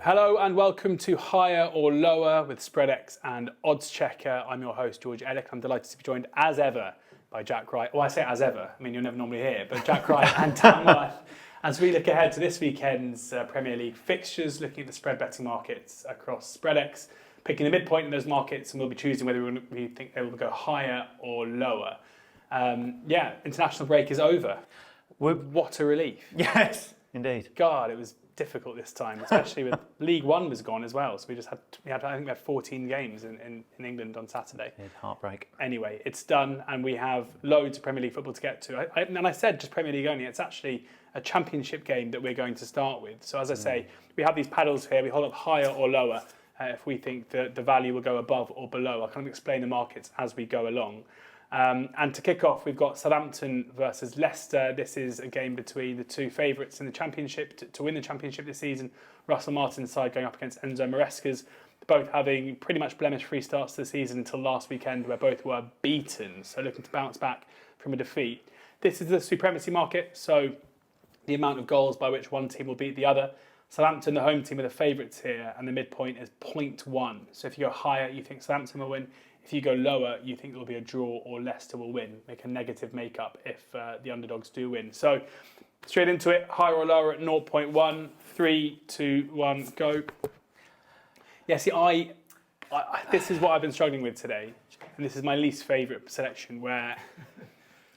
Hello and welcome to Higher or Lower with Spreadex and oddschecker. I'm your host, George Elek. I'm delighted to be joined as ever by Jack Wright. Well, I say as ever. I mean, you're never normally here, but Jack Wright and Dan Worth as we look ahead to this weekend's Premier League fixtures, looking at the spread betting markets across Spreadex, picking the midpoint in those markets, and we'll be choosing whether we think they will go higher or lower. International break is over. What a relief. Yes, indeed. God, it was difficult this time, especially with League One was gone as well. So we had 14 games in England on Saturday. Heartbreak. Anyway, it's done, and we have loads of Premier League football to get to. And I said just Premier League only. It's actually a championship game that we're going to start with. So as I say, we have these paddles here. We hold up higher or lower if we think that the value will go above or below. I'll kind of explain the markets as we go along. And to kick off, we've got Southampton versus Leicester. This is a game between the two favourites in the Championship to win the Championship this season. Russell Martin's side going up against Enzo Maresca's, both having pretty much blemish-free starts to the season until last weekend, where both were beaten. So looking to bounce back from a defeat. This is the Supremacy market, so the amount of goals by which one team will beat the other. Southampton, the home team, are the favourites here, and the midpoint is 0.1. So if you go higher, you think Southampton will win. If you go lower, you think there will be a draw or Leicester will win. Make a negative makeup if the underdogs do win. So straight into it, higher or lower at 0.1. 3, 2, 1, go. Yeah, see, I this is what I've been struggling with today. And this is my least favourite selection, where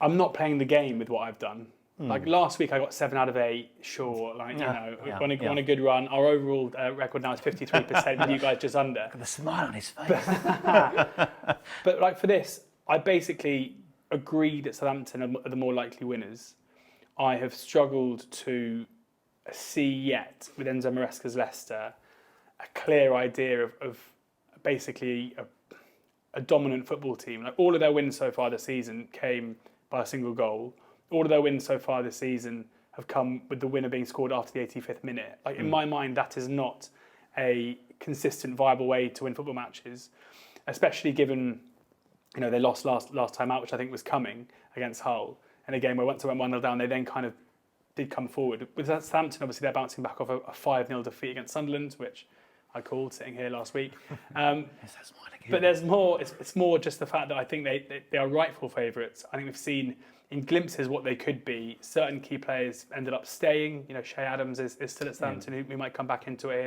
I'm not playing the game with what I've done. Like last week, I got 7 out of 8. Sure, on a good run. Our overall record now is 53%, with you guys just under. Look at the smile on his face. But like for this, I basically agree that Southampton are the more likely winners. I have struggled to see yet with Enzo Maresca's Leicester a clear idea of basically a dominant football team. Like all of their wins so far this season came by a single goal. All of their wins so far this season have come with the winner being scored after the 85th minute. Like in my mind, that is not a consistent, viable way to win football matches, especially given they lost last time out, which I think was coming against Hull. And a game where once they went 1-0 down, they then kind of did come forward. With Southampton, obviously, they're bouncing back off a 5-0 defeat against Sunderland, which I called sitting here last week. But there's more. It's more just the fact that I think they are rightful favourites. I think we've seen in glimpses what they could be. Certain key players ended up staying. Shea Adams is still at Southampton. We might come back into it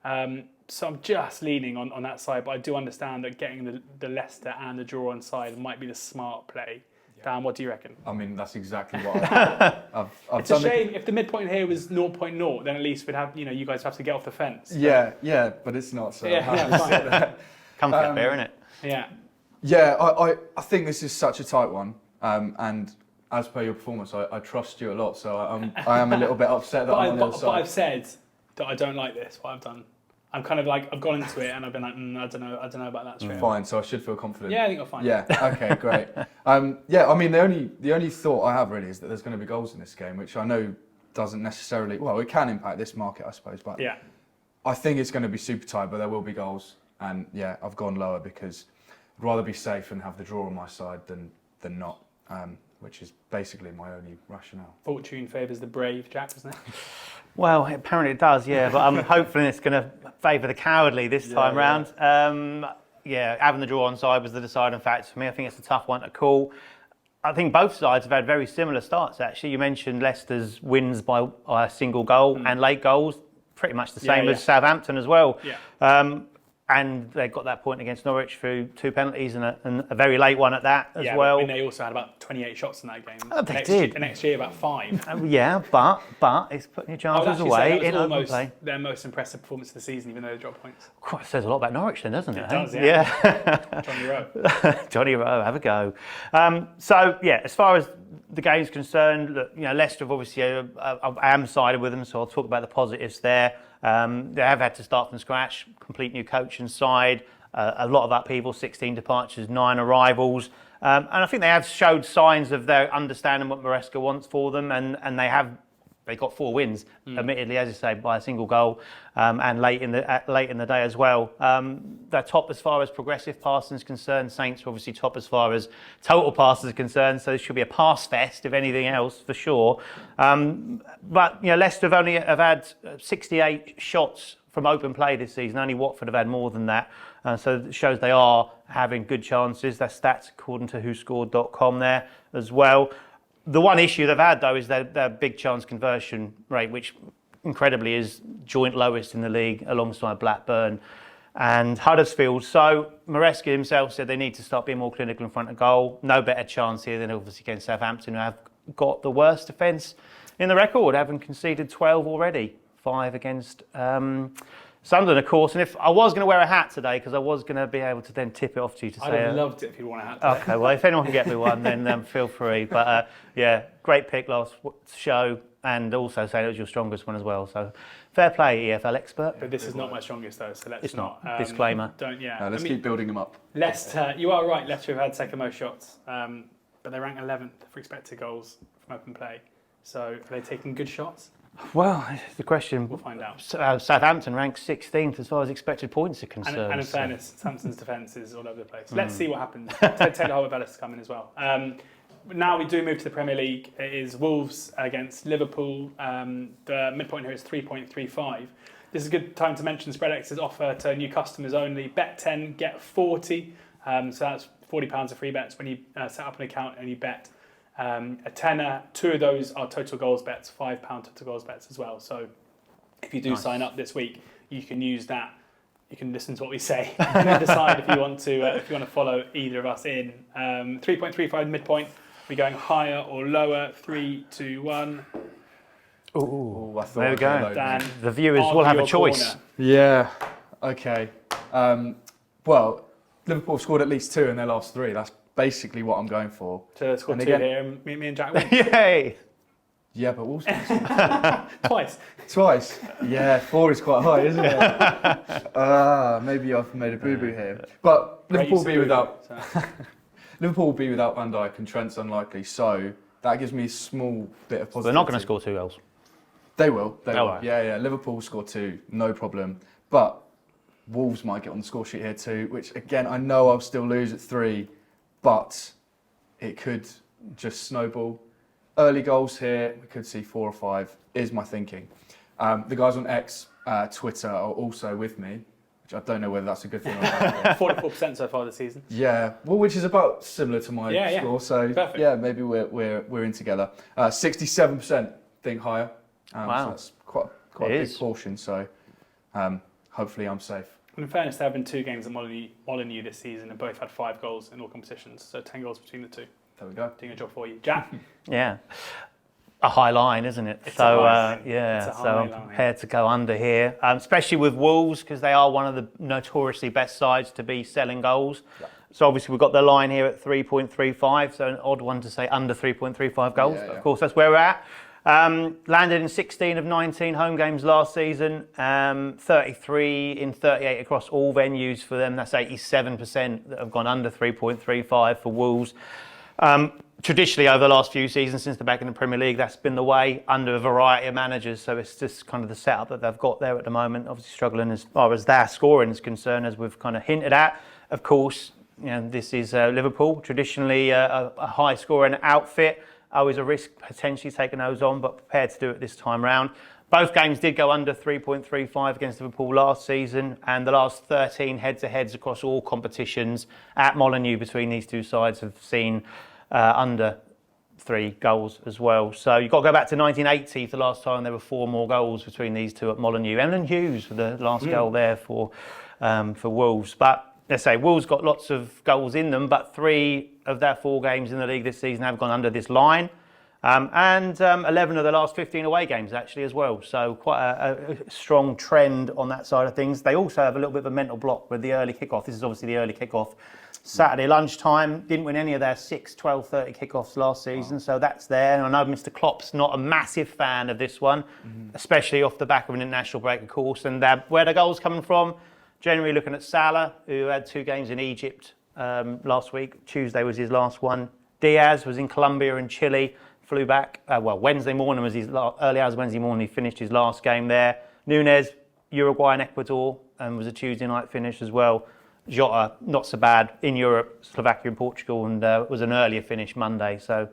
here. So I'm just leaning on that side, but I do understand that getting the Leicester and the draw on side might be the smart play. Yeah. Dan, what do you reckon? I mean, that's exactly what I've it's a shame if the midpoint here was 0.0, then at least we'd have, you guys have to get off the fence. Yeah, but it's not. So Comfort up there, isn't it? Yeah. Yeah, I think this is such a tight one. And as per your performance, I trust you a lot. So I am a little bit upset that I'm on the other side. But I've said that I don't like this, what I've done. I'm kind of like, I've gone into it and I've been like, I don't know about that straight. Fine, so I should feel confident. Yeah, I think you're fine. Yeah, okay, great. I mean, the only thought I have really is that there's going to be goals in this game, which I know doesn't necessarily, well, it can impact this market, I suppose, but yeah. I think it's going to be super tight, but there will be goals. And yeah, I've gone lower because I'd rather be safe and have the draw on my side than not, which is basically my only rationale. Fortune favours the brave, Jack, doesn't it? Well, apparently it does, yeah, but I'm hoping it's going to favour the cowardly this time round. Having the draw on side was the deciding factor for me. I think it's a tough one to call. I think both sides have had very similar starts, actually. You mentioned Leicester's wins by a single goal and late goals, pretty much the same as Southampton as well. Yeah. And they got that point against Norwich through 2 penalties and a very late one at that as well. And they also had about 28 shots in that game. Oh, they did. The next year, about 5. But it's putting your chances away in open play. Their most impressive performance of the season, even though they dropped points. It says a lot about Norwich then, doesn't it? It does, yeah. Johnny Rowe. Johnny Rowe, have a go. As far as the game's concerned, look, Leicester have obviously, I am sided with them, so I'll talk about the positives there. They have had to start from scratch, complete new coach and side, a lot of upheaval, 16 departures, 9 arrivals. And I think they have showed signs of their understanding what Maresca wants for them, and they got 4 wins, admittedly, as you say, by a single goal, and late in the day as well. They're top as far as progressive passing is concerned. Saints are obviously top as far as total passes are concerned, so this should be a pass fest, if anything else, for sure. But Leicester have had 68 shots from open play this season. Only Watford have had more than that. So it shows they are having good chances. That's stats according to WhoScored.com there as well. The one issue they've had, though, is their big chance conversion rate, which incredibly is joint lowest in the league alongside Blackburn and Huddersfield. So Maresca himself said they need to start being more clinical in front of goal. No better chance here than obviously against Southampton, who have got the worst defence in the record, having conceded 12 already, 5 against Sunderland, of course. And if I was going to wear a hat today, because I was going to be able to then tip it off to you to say... I'd have loved it if you wore a hat today. Okay, well, if anyone can get me one, then feel free. But yeah, great pick last show, and also saying it was your strongest one as well. So fair play, EFL expert. But this is not my strongest, though, so let's it's not. Disclaimer. Let's keep building them up. Leicester, you are right, Leicester have had second most shots, but they rank 11th for expected goals from open play. So are they taking good shots? Well, the question... We'll find out. Southampton ranks 16th as far as expected points are concerned. And in fairness, Southampton's defence is all over the place. Let's see what happens. Taylor Holbert-Bellis to come in as well. Now we do move to the Premier League. It is Wolves against Liverpool. The midpoint here is 3.35. This is a good time to mention Spreadex's offer to new customers only. Bet 10, get 40. So that's £40 of free bets when you set up an account and you bet. A tenner, 2 of those are total goals bets, £5 total goals bets as well. So if you do sign up this week, you can use that. You can listen to what we say and then decide if you want to follow either of us in. 3.35 midpoint. We're going higher or lower. 3, 2, 1. Ooh, I thought there we go. Dan, the viewers will have a choice. Corner. Yeah. Okay. Well, Liverpool have scored at least 2 in their last 3. That's basically what I'm going for. So score And 2 again- here and me and Jack win. Yay! Yeah, but Wolves Twice. twice. Yeah, 4 is quite high, isn't it? Maybe I've made a boo-boo here. But Liverpool will be without Van Dijk and Trent's unlikely, so that gives me a small bit of positivity. They're not going to score 2 goals. They will. They will. Right. Yeah. Liverpool will score 2, no problem. But Wolves might get on the score sheet here too, which again, I know I'll still lose at 3, but it could just snowball. Early goals here, we could see 4 or 5, is my thinking. The guys on X, Twitter, are also with me, which I don't know whether that's a good thing or not. 44% so far this season. Yeah, well, which is about similar to my score. So Perfect. yeah, maybe we're in together. 67% think higher. Wow. So that's quite a big portion. So hopefully I'm safe. And in fairness, there have been 2 games at Molineux this season and both had 5 goals in all competitions. So 10 goals between the 2. There we go. Doing a job for you. Jack? Yeah. A high line, isn't it? It's so, a I'm prepared to go under here, especially with Wolves, because they are one of the notoriously best sides to be selling goals. Yeah. So obviously we've got the line here at 3.35, so an odd one to say under 3.35 goals. Yeah, but of course, that's where we're at. Landed in 16 of 19 home games last season, 33 in 38 across all venues for them. That's 87% that have gone under 3.35 for Wolves. Traditionally, over the last few seasons, since they're back in the Premier League, that's been the way under a variety of managers. So it's just kind of the setup that they've got there at the moment. Obviously struggling as far as their scoring is concerned, as we've kind of hinted at. Of course, this is Liverpool, traditionally a high scoring outfit. Always a risk potentially taking those on, but prepared to do it this time round. Both games did go under 3.35 against Liverpool last season, and the last 13 head-to-heads across all competitions at Molineux between these two sides have seen under 3 goals as well. So you've got to go back to 1980 for the last time there were 4 more goals between these two at Molineux. Emlyn Hughes for the last goal there for Wolves. But let's say Wolves got lots of goals in them, but 3 of their 4 games in the league this season have gone under this line. And 11 of the last 15 away games actually as well. So quite a strong trend on that side of things. They also have a little bit of a mental block with the early kickoff. This is obviously the early kickoff. Saturday lunchtime, didn't win any of their 6, 12, 30 kickoffs last season, so that's there. And I know Mr. Klopp's not a massive fan of this one, especially off the back of an international break, of course. And where the goals coming from, generally looking at Salah, who had 2 games in Egypt last week. Tuesday was his last one. Diaz was in Colombia and Chile, flew back. Wednesday morning was his early hours Wednesday morning. He finished his last game there. Nunez, Uruguay and Ecuador, and was a Tuesday night finish as well. Jota, not so bad in Europe, Slovakia and Portugal, and was an earlier finish Monday. So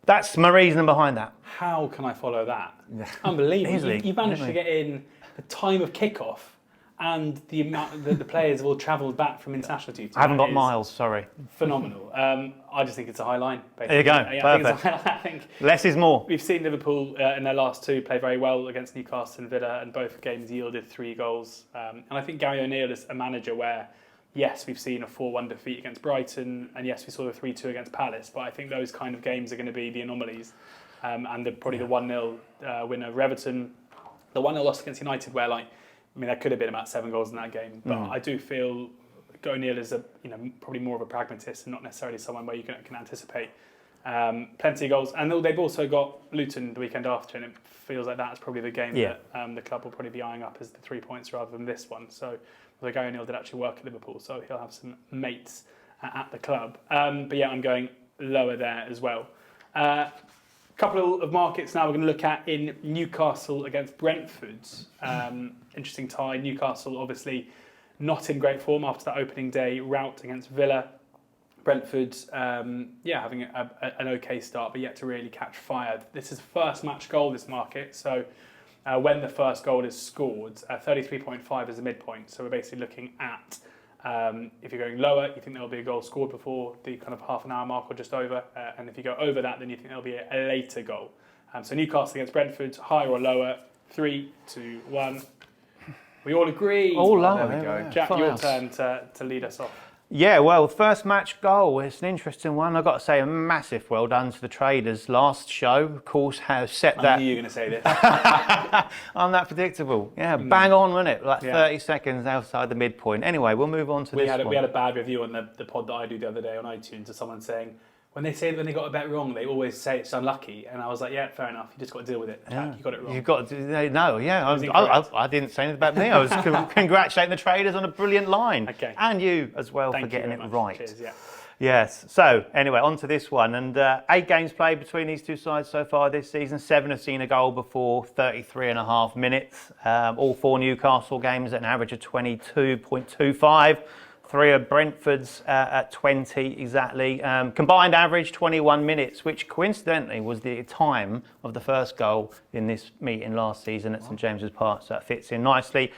that's my reason behind that. How can I follow that? Unbelievable. Easily. You managed to get in the time of kickoff and the amount that the players have all travelled back from international duty. I haven't got miles, sorry. Phenomenal. I just think it's a high line, basically. There you go, perfect. I think Less is more. we've seen Liverpool in their last two play very well against Newcastle and Villa, and both games yielded 3 goals. And I think Gary O'Neill is a manager where, yes, we've seen a 4-1 defeat against Brighton, and yes, we saw the 3-2 against Palace, but I think those kind of games are going to be the anomalies. And probably the 1-0 win over Everton, the 1-0 loss against United, where there could have been about 7 goals in that game, but I do feel O'Neill is probably more of a pragmatist and not necessarily someone where you can anticipate plenty of goals. And they've also got Luton the weekend after, and it feels like that's probably the game that the club will probably be eyeing up as the 3 points rather than this one. So Gary O'Neill did actually work at Liverpool, so he'll have some mates at the club. But yeah, I'm going lower there as well. Couple of markets now we're going to look at in Newcastle against Brentford. Interesting tie. Newcastle obviously not in great form after that opening day rout against Villa. Brentford, having an okay start, but yet to really catch fire. This is first match goal, this market. So when the first goal is scored, 33.5 is the midpoint. So we're basically looking at, if you're going lower, you think there'll be a goal scored before the kind of half an hour mark or just over. And if you go over that, then you think there'll be a later goal. So Newcastle against Brentford, higher or lower? 3, 2, 1. We all agree. All lower. There we go. Jack, your turn to lead us off. Yeah, well, first match goal, it's an interesting one. I've got to say a massive well done to the traders. Last show, of course, has set that... I knew you were going to say this. I'm that predictable. Yeah, bang on, wasn't it? 30 seconds outside the midpoint. Anyway, we'll move on to this one. We had a bad review on the pod that I do the other day on iTunes of someone saying, when they got a bet wrong, they always say it's unlucky. And I was like, yeah, fair enough. You just got to deal with it. Jack, you got it wrong. You've got to, no, yeah. I didn't say anything about me. I was congratulating the traders on a brilliant line. Okay. And you as well for getting it right. Cheers, yeah. Yes. So, anyway, on to this one. And 8 games played between these two sides so far this season. 7 have seen a goal before 33.5 minutes. All 4 Newcastle games at an average of 22.25. 3 of Brentford's at 20 exactly. Combined average 21 minutes, which coincidentally was the time of the first goal in this meeting last season at St James's Park, so that fits in nicely.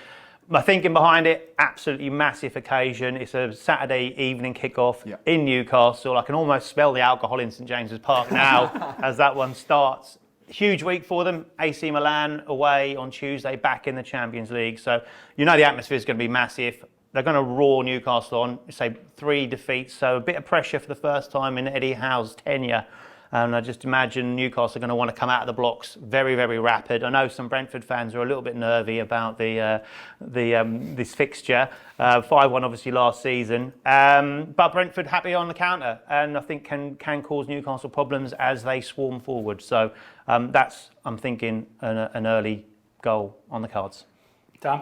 My thinking behind it, absolutely massive occasion. It's a Saturday evening kickoff in Newcastle. I can almost smell the alcohol in St James's Park now as that one starts. Huge week for them. AC Milan away on Tuesday, back in the Champions League. So the atmosphere is going to be massive. They're going to roar Newcastle on, say 3 defeats, so a bit of pressure for the first time in Eddie Howe's tenure. And I just imagine Newcastle are going to want to come out of the blocks very, very rapid. I know some Brentford fans are a little bit nervy about this fixture. 5-1 obviously last season. But Brentford happy on the counter, and I think can cause Newcastle problems as they swarm forward. So I'm thinking, an early goal on the cards. Dan?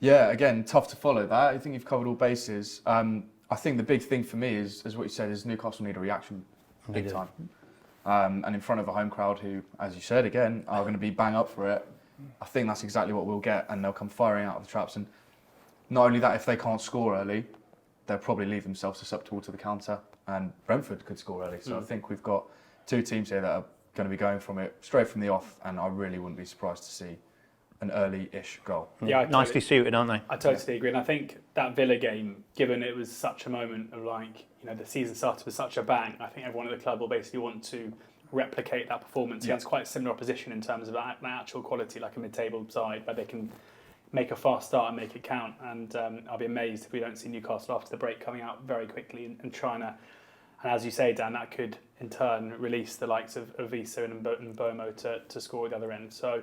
Yeah, again, tough to follow that. I think you've covered all bases. I think the big thing for me is what you said, is Newcastle need a reaction big time. And in front of a home crowd who, as you said, again, are going to be bang up for it. I think that's exactly what we'll get, and they'll come firing out of the traps. And not only that, if they can't score early, they'll probably leave themselves susceptible to the counter, and Brentford could score early. So I think we've got 2 teams here that are going to be going from it straight from the off, and I really wouldn't be surprised to see an early-ish goal. Yeah, nicely suited, aren't they? I totally agree, and I think that Villa game, given it was such a moment of the season started with such a bang, I think everyone at the club will basically want to replicate that performance against quite similar opposition in terms of that actual quality, like a mid-table side, where they can make a fast start and make it count. And I'll be amazed if we don't see Newcastle after the break coming out very quickly and trying to. And as you say, Dan, that could in turn release the likes of Visa and Bomo to score at the other end. So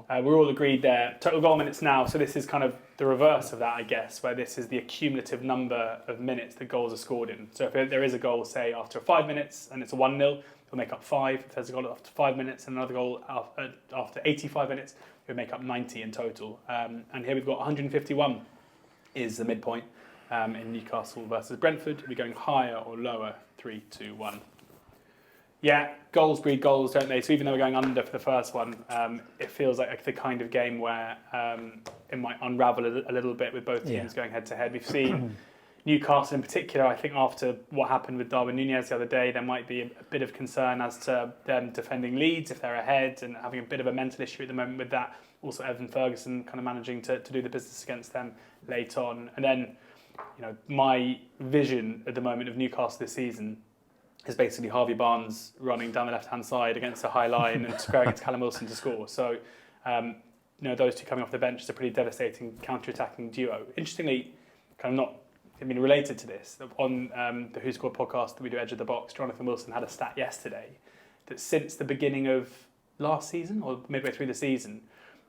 we're all agreed there. Total goal minutes now. So this is kind of the reverse of that, I guess, where this is the accumulative number of minutes that goals are scored in. So if there is a goal, say, after 5 minutes and it's a 1-0, it'll make up 5. If there's a goal after 5 minutes and another goal after 85 minutes, it'll make up 90 in total. And here we've got 151 is the midpoint in Newcastle versus Brentford. We're going higher or lower? 3, 2, 1. Yeah, goals breed goals, don't they? So even though we're going under for the first one, it feels like the kind of game where it might unravel a little bit with both teams going head to head. We've seen Newcastle in particular, I think after what happened with Darwin Núñez the other day, there might be a bit of concern as to them defending leads if they're ahead and having a bit of a mental issue at the moment with that. Also, Evan Ferguson kind of managing to do the business against them late on. And then, my vision at the moment of Newcastle this season is basically Harvey Barnes running down the left-hand side against a high line and squaring into Callum Wilson to score. So, those two coming off the bench is a pretty devastating counter-attacking duo. Interestingly, kind of not related to this, on the WhoScored podcast that we do, Edge of the Box, Jonathan Wilson had a stat yesterday that since the beginning of last season, or midway through the season,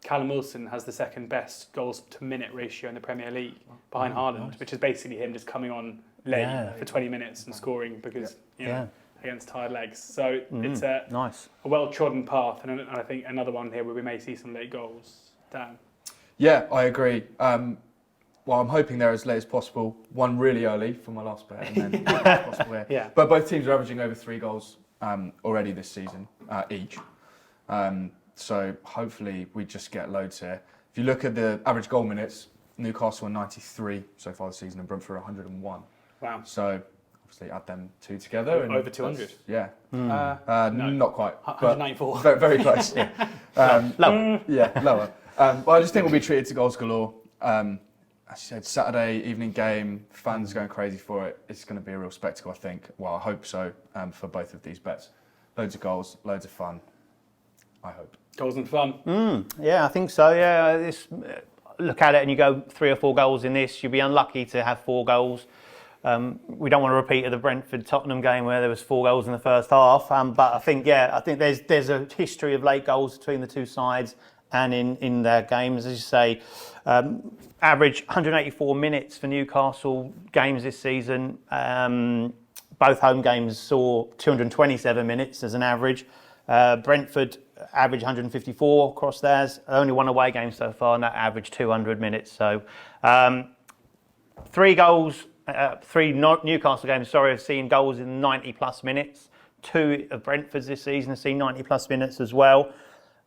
Callum Wilson has the second best goals to minute ratio in the Premier League behind Haaland, which is basically him just coming on late for 20 minutes and scoring because, against tired legs. So it's a well-trodden path, and I think another one here where we may see some late goals. Dan? Yeah, I agree. Well, I'm hoping they're as late as possible. One really early for my last bet, and then as possible here. Yeah. But both teams are averaging over 3 goals already this season each. So hopefully we just get loads here. If you look at the average goal minutes, Newcastle are 93 so far this season, and Brentford are 101. Wow. So obviously add them two together. And over 200. Yeah. No. Not quite. 194. Very, very close. Lower. Yeah, lower. But I just think we'll be treated to goals galore. As you said, Saturday evening game, fans going crazy for it. It's going to be a real spectacle, I think. Well, I hope so for both of these bets. Loads of goals, loads of fun. I hope. Goals and fun. Yeah, I think so. Yeah, look at it and you go 3 or 4 goals in this. You'd be unlucky to have 4 goals. We don't want to repeat the Brentford-Tottenham game where there was 4 goals in the first half. But I think there's a history of late goals between the two sides and in their games, as you say. Average 184 minutes for Newcastle games this season. Both home games saw 227 minutes as an average. Brentford average 154 across theirs. Only one away game so far, and that averaged 200 minutes. So 3 goals, 3 Newcastle games, have seen goals in 90 plus minutes. 2 of Brentford's this season have seen 90 plus minutes as well.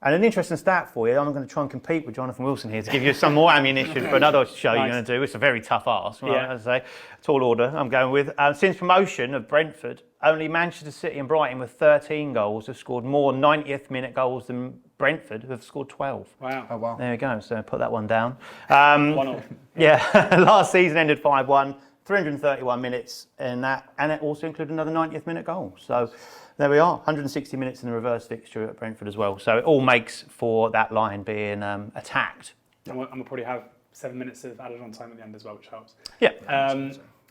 And an interesting stat for you, I'm going to try and compete with Jonathan Wilson here to give you some more ammunition for another show you're going to do. It's a very tough ask, right? As I say, tall order I'm going with. Since promotion of Brentford, only Manchester City and Brighton with 13 goals have scored more 90th minute goals than Brentford, who have scored 12. Wow. Oh, wow. There we go, so put that one down. 1-1. Yeah, last season ended 5-1, 331 minutes in that, and it also included another 90th minute goal. So there we are, 160 minutes in the reverse fixture at Brentford as well. So it all makes for that line being attacked. And we'll probably have 7 minutes of added on time at the end as well, which helps. Yeah.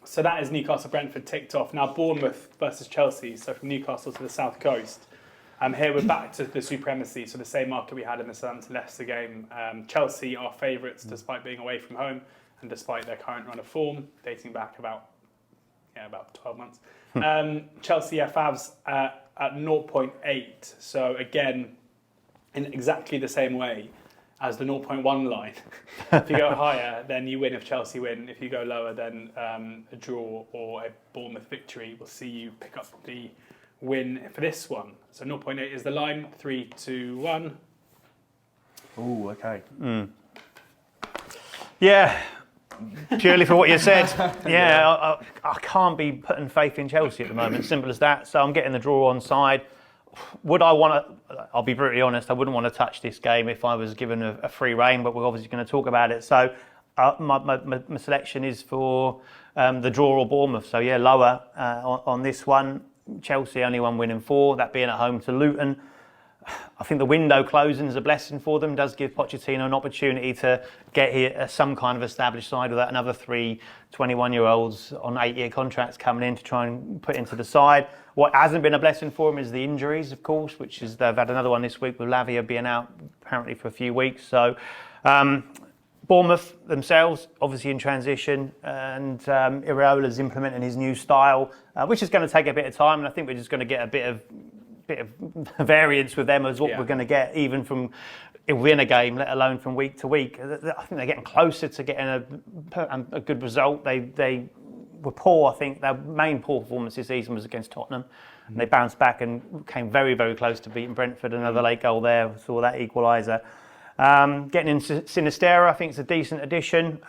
So that is Newcastle-Brentford ticked off. Now Bournemouth versus Chelsea, so from Newcastle to the south coast. Here we're back to the Supremacy, so the same market we had in the Southampton-Leicester game. Chelsea are favourites despite being away from home and despite their current run of form, dating back about 12 months. Chelsea FAVs at 0.8. So again, in exactly the same way as the 0.1 line. If you go higher, then you win if Chelsea win. If you go lower, then a draw or a Bournemouth victory will see you pick up the win for this one. So 0.8 is the line. 3, 2, 1. Oh, okay. Yeah. Purely for what you said. I can't be putting faith in Chelsea at the moment, simple as that. So I'm getting the draw on side. Would I want to, I'll be brutally honest, I wouldn't want to touch this game if I was given a free rein, but we're obviously going to talk about it. So my selection is for the draw or Bournemouth. So yeah, lower on this one. Chelsea only 1 win in 4, that being at home to Luton. I think the window closing is a blessing for them. Does give Pochettino an opportunity to get here some kind of established side with that another 3 21-year-olds on 8-year contracts coming in to try and put into the side. What hasn't been a blessing for them is the injuries, of course, which is they've had another one this week with Lavia being out apparently for a few weeks. So Bournemouth themselves obviously in transition, and Iraola's implementing his new style, which is going to take a bit of time, and I think we're just going to get a bit of variance with them as what we're going to get even from within a game, let alone from week to week. I think they're getting closer to getting a good result. They were poor. I think their main poor performance this season was against Tottenham. And they bounced back and came very, very close to beating Brentford. Another late goal there, saw that equaliser. Getting in Sinistera, I think it's a decent addition.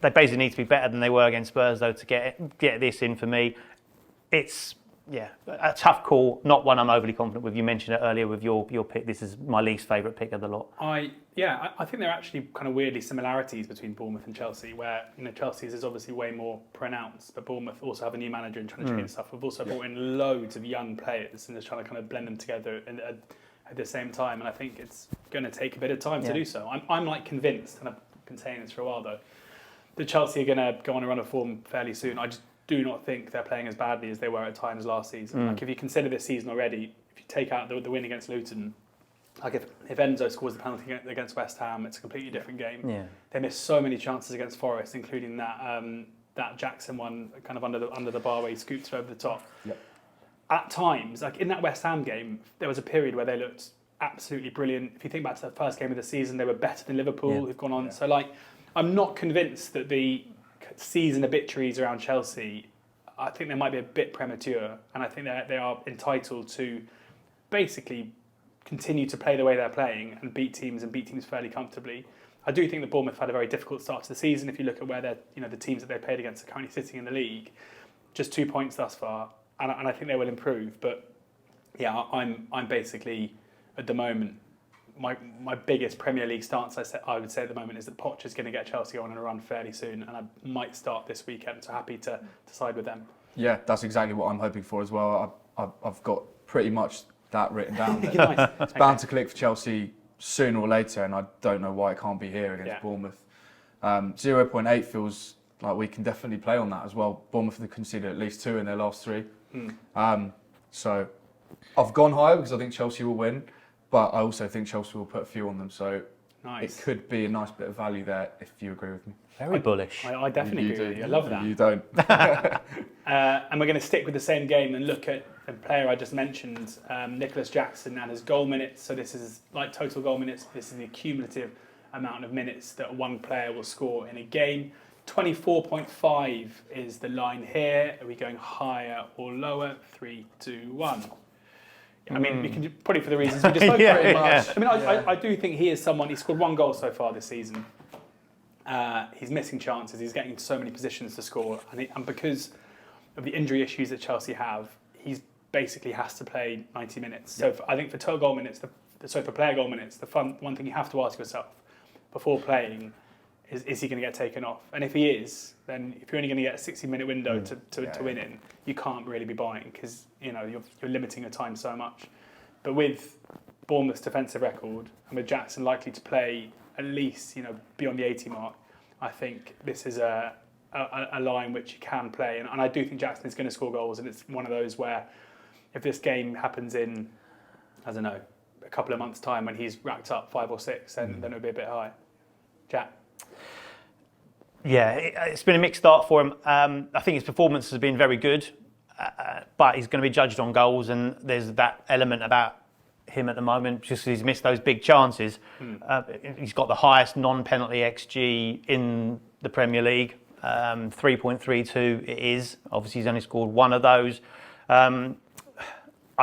They basically need to be better than they were against Spurs, though, to get this in for me. It's a tough call, not one I'm overly confident with. You mentioned it earlier with your pick. This is my least favourite pick of the lot. I think there are actually kind of weirdly similarities between Bournemouth and Chelsea, where Chelsea's is obviously way more pronounced, but Bournemouth also have a new manager and trying to change stuff. We've also brought in loads of young players and just trying to kind of blend them together at the same time, and I think it's going to take a bit of time to do so. I'm like convinced, and I've been saying this for a while though, that Chelsea are going to go on a run of form fairly soon. I just do not think they're playing as badly as they were at times last season. Like if you consider this season already, if you take out the win against Luton, like if Enzo scores the penalty against West Ham, it's a completely different game. Yeah. They missed so many chances against Forest, including that Jackson one kind of under the bar where he scoots over the top. Yep. At times, like in that West Ham game, there was a period where they looked absolutely brilliant. If you think back to the first game of the season, they were better than Liverpool, who've gone on. So like, I'm not convinced that the season obituaries around Chelsea, I think they might be a bit premature, and I think that they are entitled to basically continue to play the way they're playing and beat teams fairly comfortably. I do think that Bournemouth had a very difficult start to the season. If you look at where they're, the teams that they played against are currently sitting in the league, just 2 points thus far, and I think they will improve. But yeah, I'm basically at the moment, my biggest Premier League stance I would say at the moment is that Poch is going to get Chelsea on a run fairly soon, and I might start this weekend. So happy to side with them. Yeah, that's exactly what I'm hoping for as well. I've got pretty much that written down. Nice. It's bound to click for Chelsea sooner or later, and I don't know why it can't be here against Bournemouth. 0.8 feels like we can definitely play on that as well. Bournemouth have conceded at least 2 in their last 3. So I've gone higher because I think Chelsea will win, but I also think Chelsea will put a few on them. So it could be a nice bit of value there if you agree with me. Very bullish. I definitely agree with you. I love that. You don't. And we're going to stick with the same game and look at the player I just mentioned, Nicolas Jackson, and his goal minutes. So this is like total goal minutes. This is the cumulative amount of minutes that one player will score in a game. 24.5 is the line here. Are we going higher or lower? 3, 2, 1. I mean, we can probably for the reasons we just spoke pretty much. I mean, I do think he is someone. He's scored 1 goal so far this season. He's missing chances. He's getting into so many positions to score, and because of the injury issues that Chelsea have, he's basically has to play 90 minutes. So I think for total goal minutes, for player goal minutes, one thing you have to ask yourself before playing is he going to get taken off? And if he is, then if you're only going to get a 60-minute window to win in, you can't really be buying because you're limiting your time so much. But with Bournemouth's defensive record and with Jackson likely to play at least beyond the 80 mark, I think this is a line which you can play, and I do think Jackson is going to score goals, and it's one of those where if this game happens in, I don't know, a couple of months' time when he's racked up 5 or 6, then it'll be a bit high. Jack? Yeah, it's been a mixed start for him. I think his performance has been very good, but he's going to be judged on goals, and there's that element about him at the moment, just because he's missed those big chances. He's got the highest non-penalty XG in the Premier League, 3.32 it is. Obviously, he's only scored 1 of those. I'd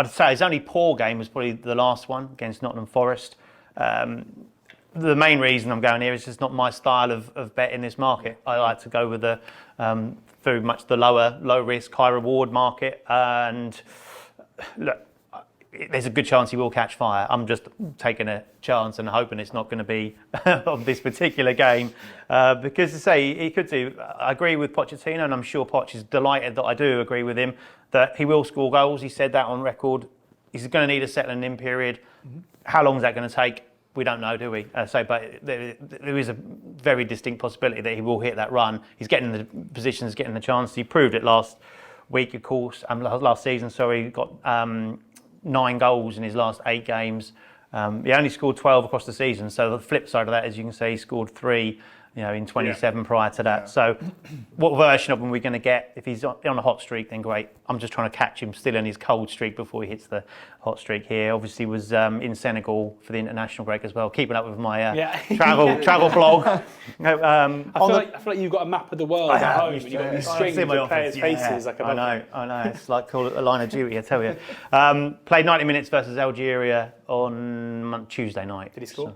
say his only poor game was probably the last one against Nottingham Forest. The main reason I'm going here is just not my style of bet in this market. I like to go with the very much the low risk, high reward market. And look, there's a good chance he will catch fire. I'm just taking a chance and hoping it's not going to be on this particular game. Because to say he could do, I agree with Pochettino, and I'm sure Poch is delighted that I do agree with him, that he will score goals. He said that on record. He's going to need a settling in period. How long is that going to take? We don't know, do we? But there is a very distinct possibility that he will hit that run. He's getting the positions, getting the chance. He proved it last week, of course. Last season, sorry, he got 9 goals in his last 8 games. He only scored 12 across the season. So the flip side of that, as you can see, he scored 3 in 27 prior to that. So what version of him are we going to get? If he's on a hot streak, then great. I'm just trying to catch him still in his cold streak before he hits the hot streak here. Obviously was in Senegal for the international break as well, keeping up with my travel blog. I feel like you've got a map of the world at home, and you've got these strings of players' faces. I know. It's like call it a line of duty, I tell you. Played 90 minutes versus Algeria on Tuesday night. Did he score?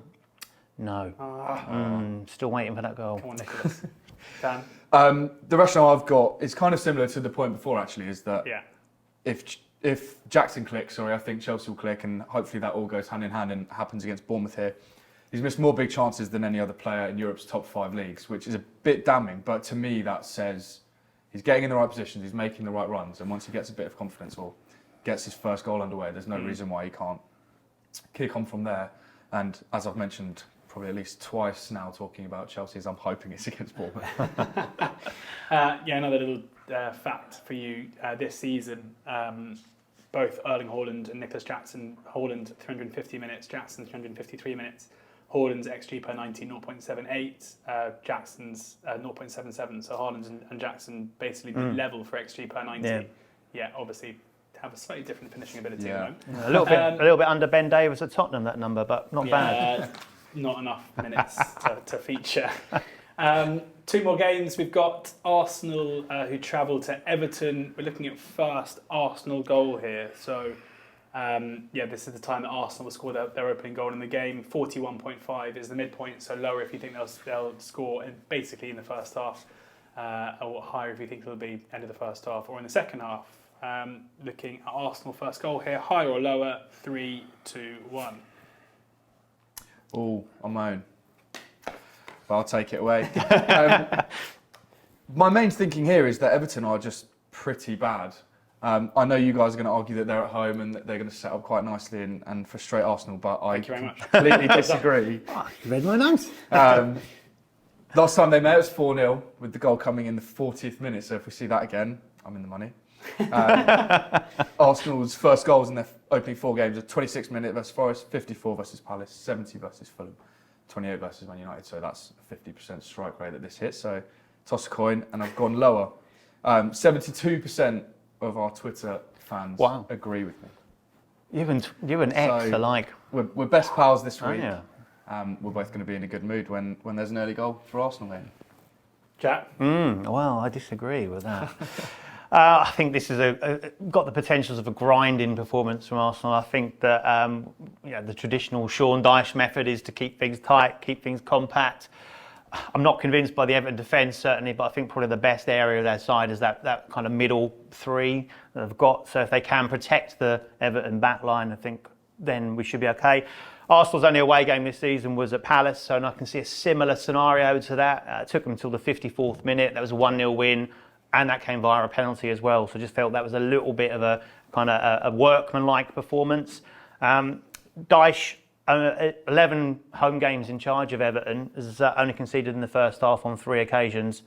No. Still waiting for that goal. Come on, Nicolas. Dan? The rationale I've got is kind of similar to the point before, actually, is that if Jackson clicks, I think Chelsea will click, and hopefully that all goes hand in hand and happens against Bournemouth here. He's missed more big chances than any other player in Europe's top 5 leagues, which is a bit damning, but to me that says he's getting in the right positions, he's making the right runs, and once he gets a bit of confidence or gets his first goal underway, there's no reason why he can't kick on from there. And as I've mentioned probably at least twice now talking about Chelsea, as I'm hoping it's against Bournemouth. Another little fact for you this season. Both Erling Haaland and Nicolas Jackson, Haaland 350 minutes, Jackson 353 minutes. Haaland's XG per 90, 0.78, Jackson's 0.77. So Haaland and Jackson basically level for XG per 90. Yeah, obviously have a slightly different finishing ability at the moment. A little bit under Ben Davies at Tottenham, that number, but not bad. Not enough minutes to feature. 2 more games. We've got Arsenal who travel to Everton. We're looking at first Arsenal goal here. So, this is the time that Arsenal will score their opening goal in the game. 41.5 is the midpoint, so lower if you think they'll score basically in the first half, or higher if you think it'll be end of the first half or in the second half. Looking at Arsenal first goal here, higher or lower? 3, 2, 1. Oh, on my own. But I'll take it away. My main thinking here is that Everton are just pretty bad. I know you guys are going to argue that they're at home and that they're going to set up quite nicely and frustrate Arsenal, but I completely disagree. You read my notes. Last time they met, it was 4-0 with the goal coming in the 40th minute. So if we see that again, I'm in the money. Arsenal's first goals in their opening 4 games are 26 minutes versus Forest, 54 versus Palace, 70 versus Fulham, 28 versus Man United. So that's a 50% strike rate that this hits. So toss a coin, and I've gone lower. 72% of our Twitter fans agree with me. You and X are like... We're best pals this week. Yeah. We're both going to be in a good mood when there's an early goal for Arsenal then. Jack? Well, I disagree with that. I think this is got the potentials of a grinding performance from Arsenal. I think that the traditional Sean Dyche method is to keep things tight, keep things compact. I'm not convinced by the Everton defence, certainly, but I think probably the best area of their side is that kind of middle 3 that they've got. So if they can protect the Everton back line, I think then we should be okay. Arsenal's only away game this season was at Palace, so I can see a similar scenario to that. It took them until the 54th minute. That was a 1-0 win. And that came via a penalty as well. So just felt that was a little bit of a kind of a workmanlike performance. Dyche, 11 home games in charge of Everton, has only conceded in the first half on 3 occasions.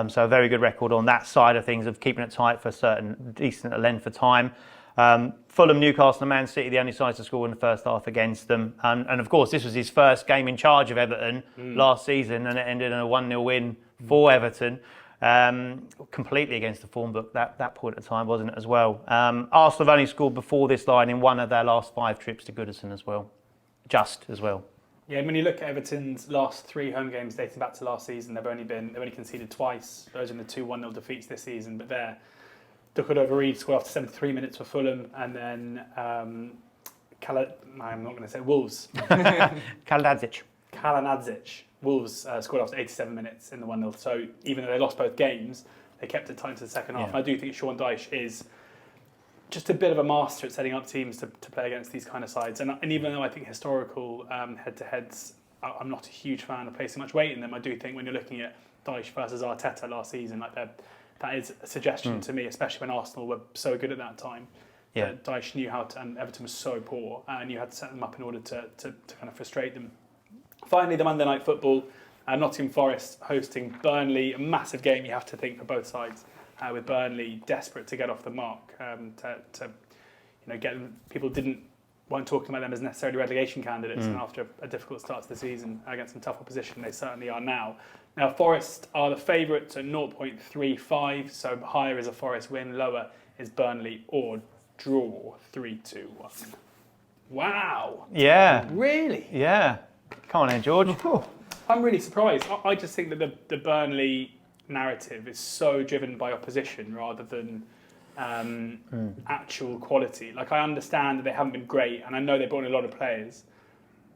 So a very good record on that side of things of keeping it tight for a certain decent length of time. Fulham, Newcastle and Man City, the only sides to score in the first half against them. And of course, this was his first game in charge of Everton last season, and it ended in a 1-0 win for Everton. Completely against the form book that point of time, wasn't it, as well? Arsenal have only scored before this line in one of their last 5 trips to Goodison as well. As well. Yeah, when you look at Everton's last 3 home games dating back to last season, they've only conceded twice. Those are the 2 1-0 defeats this season, but they're Reid scored after 73 minutes for Fulham, and then I'm not going to say Wolves. Kalinadzic. Wolves scored after 87 minutes in the 1-0. So even though they lost both games, they kept it tight to the second half. And I do think Sean Dyche is just a bit of a master at setting up teams to play against these kind of sides. And even though I think historical head-to-heads, I'm not a huge fan of placing much weight in them, I do think when you're looking at Dyche versus Arteta last season, that is a suggestion to me, especially when Arsenal were so good at that time. Yeah. Dyche knew how to, and Everton was so poor, and you had to set them up in order to kind of frustrate them. Finally, the Monday night football, Nottingham Forest hosting Burnley. A massive game, you have to think, for both sides. With Burnley desperate to get off the mark, get them. People weren't talking about them as necessarily relegation candidates, and after a difficult start to the season against some tough opposition, they certainly are now. Now, Forest are the favourites at 0.35, so higher is a Forest win, lower is Burnley or draw. 3-2-1. Wow. Yeah. Really? Yeah. Come on then, George. I'm really surprised. I just think that the Burnley narrative is so driven by opposition rather than actual quality. Like, I understand that they haven't been great, and I know they brought in a lot of players,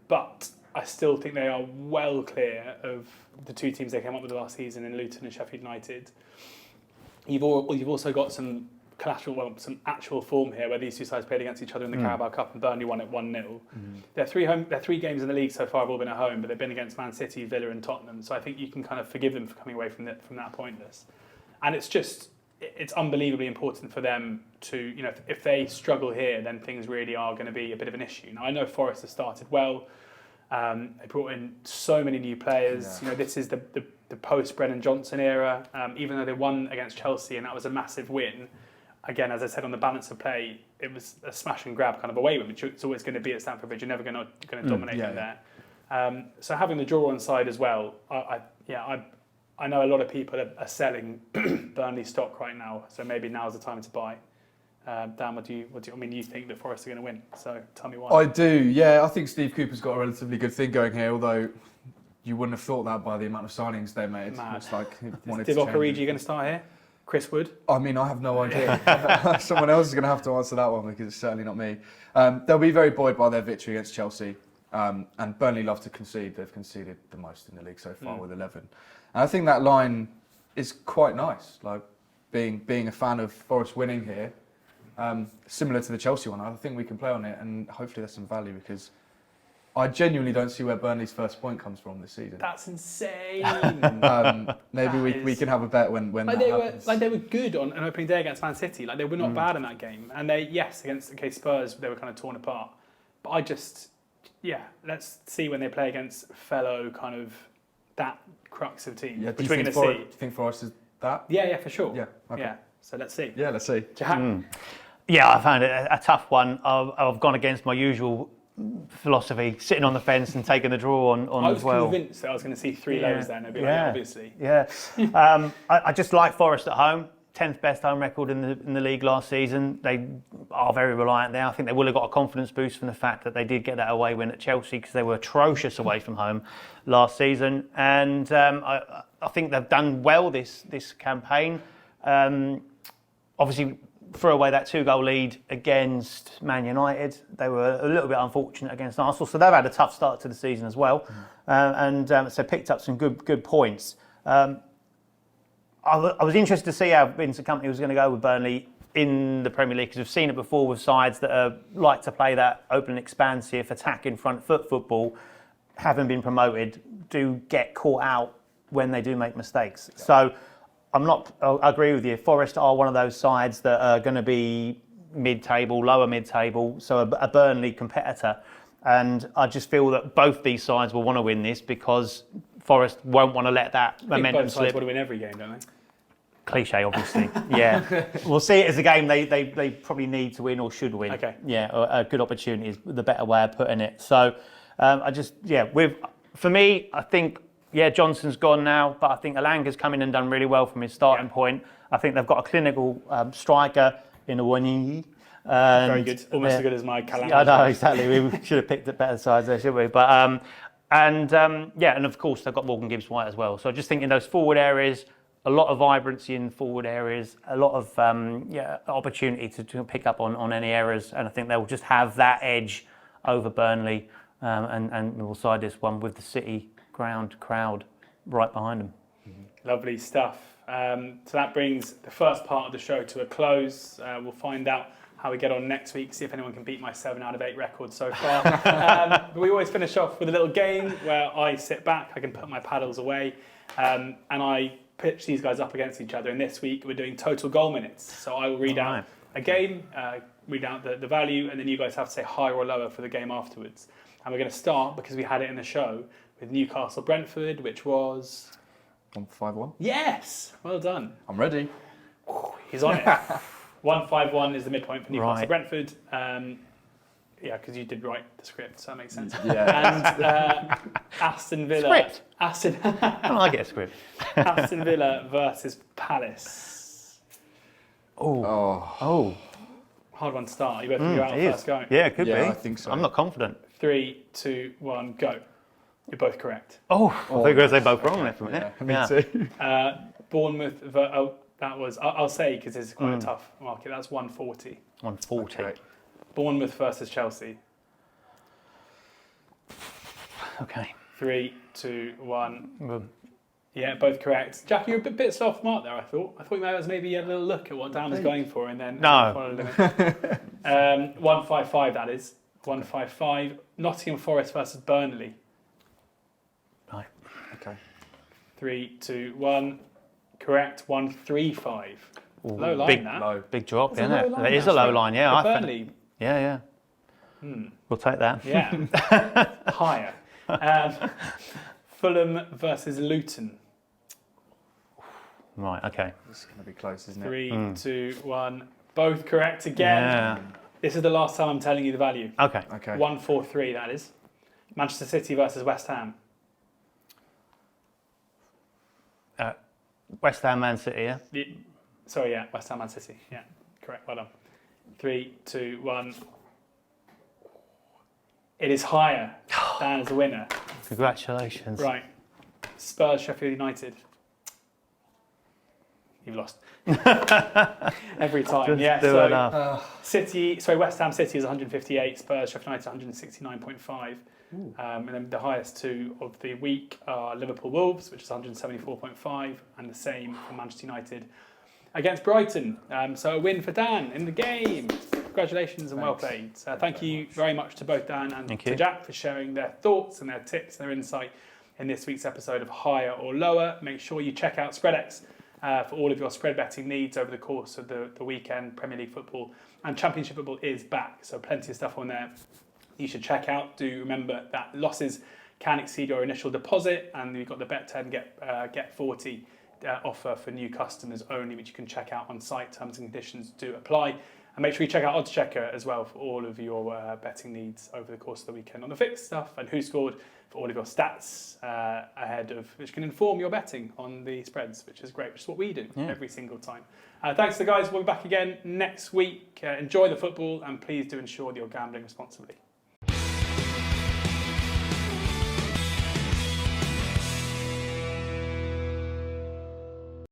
but I still think they are well clear of the two teams they came up with last season in Luton and Sheffield United. You've also got some some actual form here where these two sides played against each other in the Carabao Cup and Burnley won it 1-0. Their three games in the league so far have all been at home, but they've been against Man City, Villa and Tottenham. So I think you can kind of forgive them for coming away from that pointless. And it's unbelievably important for them to, if they struggle here, then things really are going to be a bit of an issue. Now, I know Forest has started well. They brought in so many new players. Yeah. This is the post-Brennan Johnson era. Even though they won against Chelsea and that was a massive win, again, as I said, on the balance of play, it was a smash and grab kind of away win, which it's always going to be at Stamford Bridge. You're never going to dominate them there. So having the draw on side as well, I know a lot of people are selling Burnley stock right now, so maybe now's the time to buy. Dan, you think that Forest are going to win? So tell me why. I do, yeah. I think Steve Cooper's got a relatively good thing going here, although you wouldn't have thought that by the amount of signings they made. Mad. Looks like he wanted Divock to Origi going to start here? Chris Wood? I mean, I have no idea. Someone else is going to have to answer that one because it's certainly not me. They'll be very buoyed by their victory against Chelsea. And Burnley love to concede. They've conceded the most in the league so far with 11. And I think that line is quite nice. Like being a fan of Forest winning here, similar to the Chelsea one. I think we can play on it and hopefully there's some value because I genuinely don't see where Burnley's first point comes from this season. That's insane. Maybe we can have a bet when that happens. They were good on an opening day against Man City. They were not bad in that game. And against Spurs, they were kind of torn apart. But let's see when they play against fellow kind of that crux of teams. Yeah, which we're going to see. Do you think Forest is that? Yeah, for sure. Yeah, okay. Yeah. So let's see. Yeah, let's see. Jahan? Yeah, I found it a tough one. I've gone against my usual philosophy, sitting on the fence and taking the draw on as well. I was convinced that I was going to see three lows there, and I'd be like, obviously. Yeah. I just like Forest at home. 10th best home record in the league last season. They are very reliant there. I think they will have got a confidence boost from the fact that they did get that away win at Chelsea because they were atrocious away from home last season. And I think they've done well this campaign. Obviously, threw away that 2-goal lead against Man United. They were a little bit unfortunate against Arsenal, so they've had a tough start to the season as well, so picked up some good points. I was interested to see how Vincent Kompany was going to go with Burnley in the Premier League because we've seen it before with sides that like to play that open and expansive attacking front foot football, having been promoted, do get caught out when they do make mistakes. Yeah. So I agree with you. Forest are one of those sides that are going to be mid-table, lower mid-table, so a Burnley competitor. And I just feel that both these sides will want to win this because Forest won't want to let that momentum slip. Both sides want to win every game, don't they? Cliche, obviously. Yeah. We'll see it as a game they probably need to win or should win. Okay. Yeah, a good opportunity is the better way of putting it. So for me, I think, Johnson's gone now, but I think Elanga's come in and done really well from his starting point. I think they've got a clinical striker in Awoniyi. Very good. Almost as good as my Kalanga. I know, exactly. We should have picked better sides there, shouldn't we? But and of course they've got Morgan Gibbs-White as well. So I just think in those forward areas, a lot of vibrancy in forward areas, a lot of opportunity to pick up on any errors, and I think they'll just have that edge over Burnley, and we'll side this one with the City ground crowd right behind them. Lovely stuff. So that brings the first part of the show to a close. We'll find out how we get on next week, see if anyone can beat my 7 out of 8 record so far. But we always finish off with a little game where I sit back, I can put my paddles away, and I pitch these guys up against each other. And this week we're doing total goal minutes. So I will read out a game, read out the value, and then you guys have to say higher or lower for the game afterwards. And we're going to start, because we had it in the show, with Newcastle Brentford, which was 1-5-1. Yes, well done. I'm ready. He's on it. 1-5-1 is the midpoint for Newcastle Brentford. Because you did write the script, so that makes sense. Yeah. And Aston Villa. Script. I get a script. Aston Villa versus Palace. Oh. Hard one to start. You both you're out first going. Yeah, it could be. I think so. I'm not confident. 3, 2, 1, go. You're both correct. I thought you were going to say both wrong there for a minute. Me too. Bournemouth. That was. I'll say because it's quite a tough market. That's 140. 140. Okay. Bournemouth versus Chelsea. Okay. 3, 2, 1. Yeah, both correct. Jack, you're a bit slow off the mark there, I thought. I thought that was maybe a little look at what Dan was going for and then... No. Followed him. 155, that is. 155. Nottingham Forest versus Burnley. Right. Okay. 3, 2, 1. Correct. 135. Ooh, Low line, big, that. Low. Big drop, That's isn't a low it? line, It is a low actually. line, yeah. For Burnley. Yeah. We'll take that. Yeah. Higher. Fulham versus Luton. Right, okay. This is going to be close, isn't it? 3, 2, 1. Both correct again. Yeah. This is the last time I'm telling you the value. Okay. Okay. 143, that is. Manchester City versus West Ham. West Ham, Man City, yeah? Sorry, yeah, West Ham, Man City. Yeah, correct. Well done. 3, 2, 1. It is higher. Dan is the winner. Congratulations. Right. Spurs, Sheffield United. You've lost. Every time. Just Yeah, do so enough. West Ham City is 158, Spurs, Sheffield United 169.5. And then the highest two of the week are Liverpool Wolves, which is 174.5, and the same for Manchester United against Brighton. So a win for Dan in the game. Congratulations and well played. Thank you very much to both Dan and to Jack for sharing their thoughts and their tips and their insight in this week's episode of Higher or Lower. Make sure you check out Spreadex for all of your spread betting needs over the course of the weekend. Premier League football and Championship football is back, so plenty of stuff on there you should check out. Do remember that losses can exceed your initial deposit, and you've got the Bet 10 get 40 offer for new customers only, which you can check out on site. Terms and conditions do apply. And make sure you check out oddschecker as well for all of your betting needs over the course of the weekend on the fixed stuff, and WhoScored for all of your stats ahead of, which can inform your betting on the spreads, which is great, which is what we do every single time. Thanks to the guys. We'll be back again next week. Enjoy the football, and please do ensure that you're gambling responsibly.